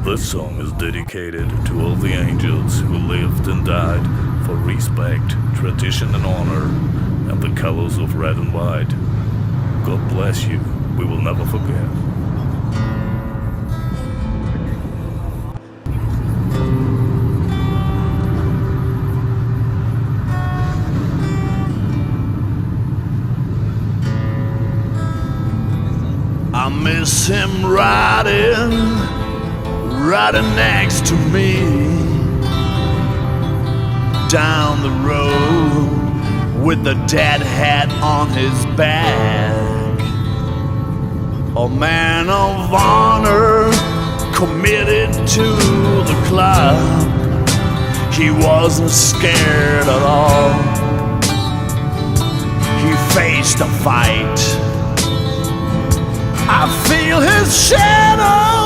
This song is dedicated to all the angels who lived and died for respect, tradition and honor, and the colors of red and white. God bless you. We will never forget. I miss him riding next to me down the road with the dead hat on his back. A man of honor, committed to the club. He wasn't scared at all. He faced a fight. I feel his shadow